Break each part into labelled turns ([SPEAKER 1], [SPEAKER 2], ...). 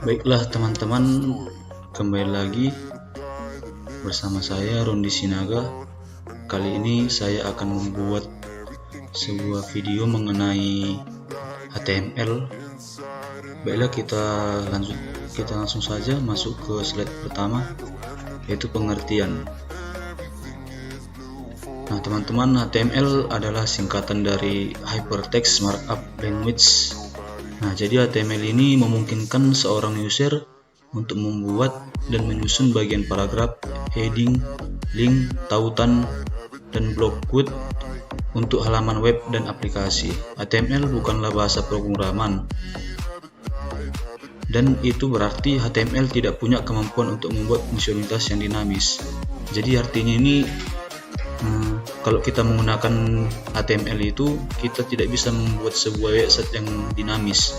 [SPEAKER 1] Baiklah teman-teman, kembali lagi bersama saya Rondi Sinaga. Kali ini saya akan membuat sebuah video mengenai HTML. Baiklah, kita langsung saja masuk ke slide pertama, yaitu pengertian. Nah teman-teman, HTML adalah singkatan dari Hypertext Markup Language. Nah, jadi HTML ini memungkinkan seorang user untuk membuat dan menyusun bagian paragraf, heading, link, tautan, dan block quote untuk halaman web dan aplikasi. HTML bukanlah bahasa pemrograman, dan itu berarti HTML tidak punya kemampuan untuk membuat fungsionalitas yang dinamis. Jadi artinya ini, kalau kita menggunakan HTML itu, kita tidak bisa membuat sebuah website yang dinamis,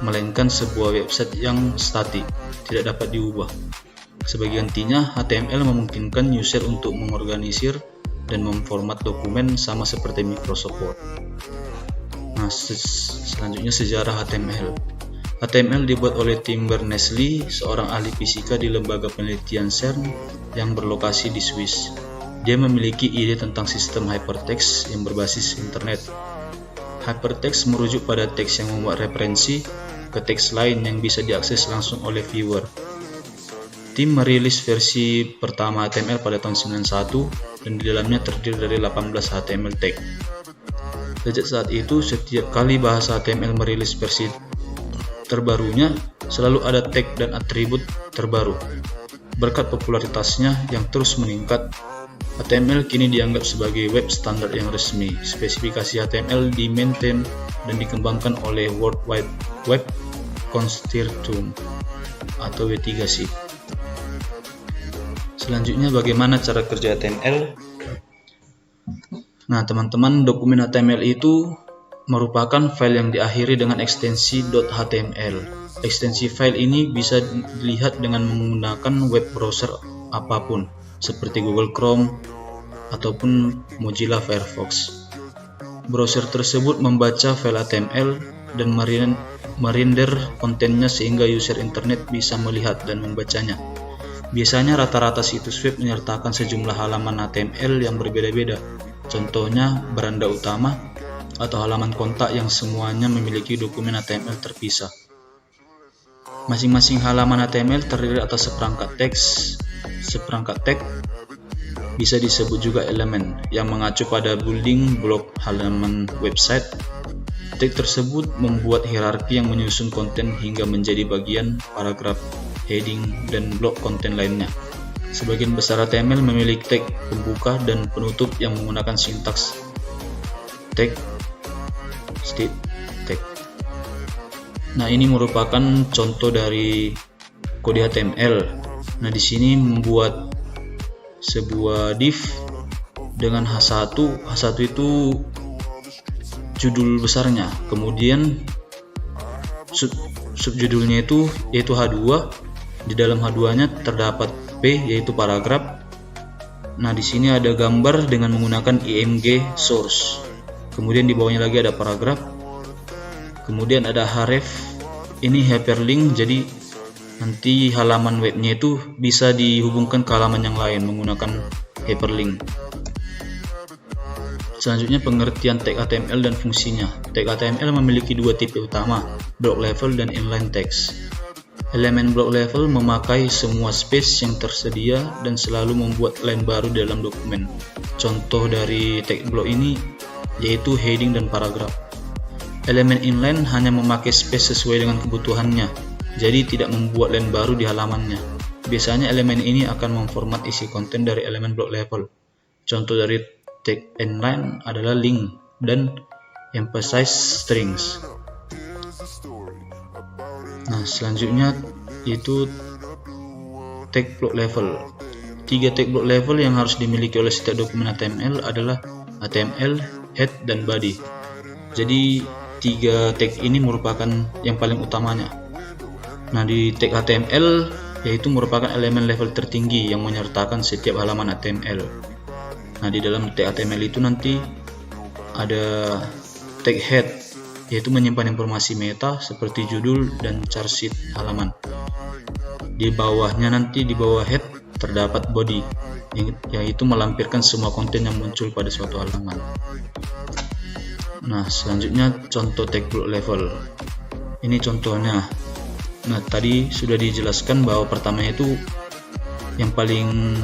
[SPEAKER 1] melainkan sebuah website yang statik, tidak dapat diubah. Sebagai intinya, HTML memungkinkan user untuk mengorganisir dan memformat dokumen sama seperti Microsoft Word. Nah, selanjutnya sejarah HTML. HTML dibuat oleh Tim Berners-Lee, seorang ahli fisika di lembaga penelitian CERN yang berlokasi di Swiss. Dia memiliki ide tentang sistem hypertext yang berbasis internet. Hypertext merujuk pada teks yang membuat referensi ke teks lain yang bisa diakses langsung oleh viewer. Tim merilis versi pertama HTML pada tahun 1991 dan di dalamnya terdiri dari 18 HTML tag. Sejak saat itu, setiap kali bahasa HTML merilis versi terbarunya, selalu ada tag dan atribut terbaru. Berkat popularitasnya yang terus meningkat, HTML kini dianggap sebagai web standar yang resmi. Spesifikasi HTML di-maintain dan dikembangkan oleh World Wide Web Consortium atau W3C. Selanjutnya, bagaimana cara kerja HTML? Nah teman-teman, dokumen HTML itu merupakan file yang diakhiri dengan ekstensi .html. Ekstensi file ini bisa dilihat dengan menggunakan web browser apapun, seperti Google Chrome ataupun Mozilla Firefox. Browser tersebut membaca file HTML dan merender kontennya sehingga user internet bisa melihat dan membacanya. Biasanya rata-rata situs web menyertakan sejumlah halaman HTML yang berbeda-beda. Contohnya beranda utama atau halaman kontak yang semuanya memiliki dokumen HTML terpisah. Masing-masing halaman HTML terdiri atas seperangkat teks. Seperangkat tag bisa disebut juga elemen yang mengacu pada building block halaman website. Tag tersebut membuat hierarki yang menyusun konten hingga menjadi bagian paragraf, heading, dan blok konten lainnya. Sebagian besar HTML memiliki tag pembuka dan penutup yang menggunakan sintaks tag, state, tag. Nah, ini merupakan contoh dari kode HTML. Nah, di sini membuat sebuah div dengan H1. H1 itu judul besarnya. Kemudian subjudulnya itu yaitu H2. Di dalam H2-nya terdapat P, yaitu paragraf. Nah, di sini ada gambar dengan menggunakan img source. Kemudian di bawahnya lagi ada paragraf. Kemudian ada href. Ini hyperlink, jadi nanti halaman webnya itu bisa dihubungkan ke halaman yang lain menggunakan hyperlink. Selanjutnya, pengertian tag HTML dan fungsinya. Tag HTML memiliki dua tipe utama, block level dan inline text. Elemen block level memakai semua space yang tersedia dan selalu membuat line baru dalam dokumen. Contoh dari tag block ini yaitu heading dan paragraf. Elemen inline hanya memakai space sesuai dengan kebutuhannya, jadi tidak membuat line baru di halamannya. Biasanya elemen ini akan memformat isi konten dari elemen block level. Contoh dari tag inline adalah link dan emphasize strings. Nah, selanjutnya itu tag block level. 3 tag block level yang harus dimiliki oleh setiap dokumen HTML adalah HTML, head, dan body. Jadi 3 tag ini merupakan yang paling utamanya. Nah, di tag HTML yaitu merupakan elemen level tertinggi yang menyertakan setiap halaman HTML. Nah, di dalam tag HTML itu nanti ada tag head. yaitu menyimpan informasi meta seperti judul dan char sheet halaman. Di bawahnya nanti di bawah head terdapat body, yaitu melampirkan semua konten yang muncul pada suatu halaman. Nah, selanjutnya contoh tag block level. Ini contohnya. Nah, tadi sudah dijelaskan bahwa pertamanya itu yang paling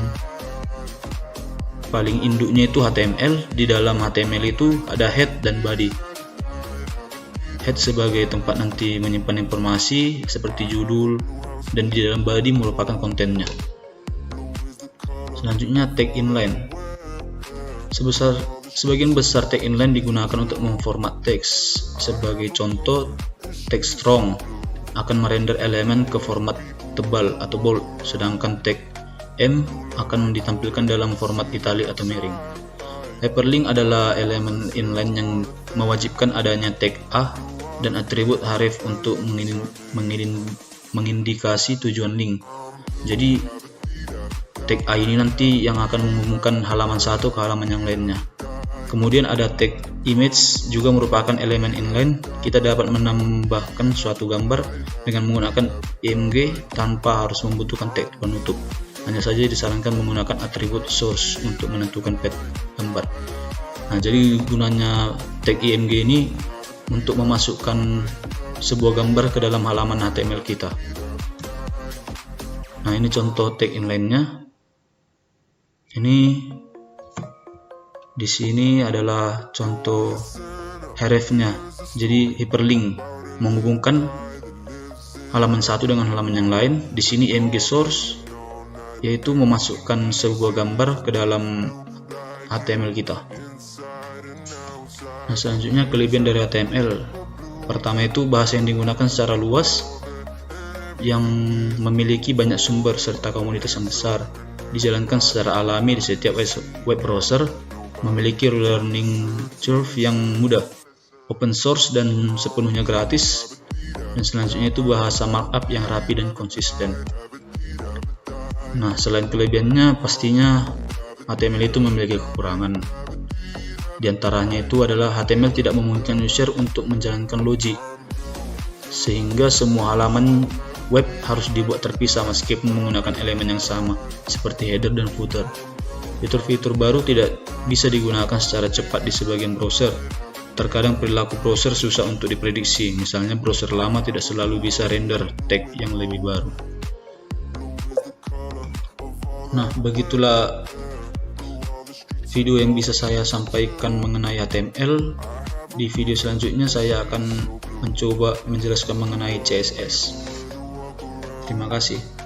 [SPEAKER 1] induknya itu HTML. Di dalam HTML itu ada head dan body. Head sebagai tempat nanti menyimpan informasi seperti judul, dan di dalam body merupakan kontennya. Selanjutnya tag inline. Sebagian besar tag inline digunakan untuk memformat teks. Sebagai contoh, tag strong akan merender elemen ke format tebal atau bold, sedangkan tag M akan ditampilkan dalam format italic atau miring. Hyperlink adalah elemen inline yang mewajibkan adanya tag A dan atribut href untuk mengindikasi tujuan link. Jadi tag A ini nanti yang akan menghubungkan halaman satu ke halaman yang lainnya. Kemudian ada tag image, juga merupakan elemen inline. Kita dapat menambahkan suatu gambar dengan menggunakan img tanpa harus membutuhkan tag penutup. Hanya saja disarankan menggunakan atribut source untuk menentukan path gambar. Nah, jadi gunanya tag img ini untuk memasukkan sebuah gambar ke dalam halaman HTML kita. Nah, ini contoh tag inline-nya. Ini di sini adalah contoh href-nya. Jadi hyperlink menghubungkan halaman satu dengan halaman yang lain. Di sini img source yaitu memasukkan sebuah gambar ke dalam HTML kita. Nah, selanjutnya kelebihan dari HTML. Pertama itu bahasa yang digunakan secara luas, yang memiliki banyak sumber serta komunitas yang besar, dijalankan secara alami di setiap web browser, memiliki learning curve yang mudah, open source dan sepenuhnya gratis, dan selanjutnya itu bahasa markup yang rapi dan konsisten. Nah, selain kelebihannya, pastinya HTML itu memiliki kekurangan. Di antaranya itu adalah HTML tidak memungkinkan user untuk menjalankan logik, sehingga semua halaman web harus dibuat terpisah meskipun menggunakan elemen yang sama, seperti header dan footer. Fitur-fitur baru tidak bisa digunakan secara cepat di sebagian browser. Terkadang perilaku browser susah untuk diprediksi, misalnya browser lama tidak selalu bisa render tag yang lebih baru. Nah, begitulah video yang bisa saya sampaikan mengenai HTML. Di video selanjutnya saya akan mencoba menjelaskan mengenai CSS. Terima kasih.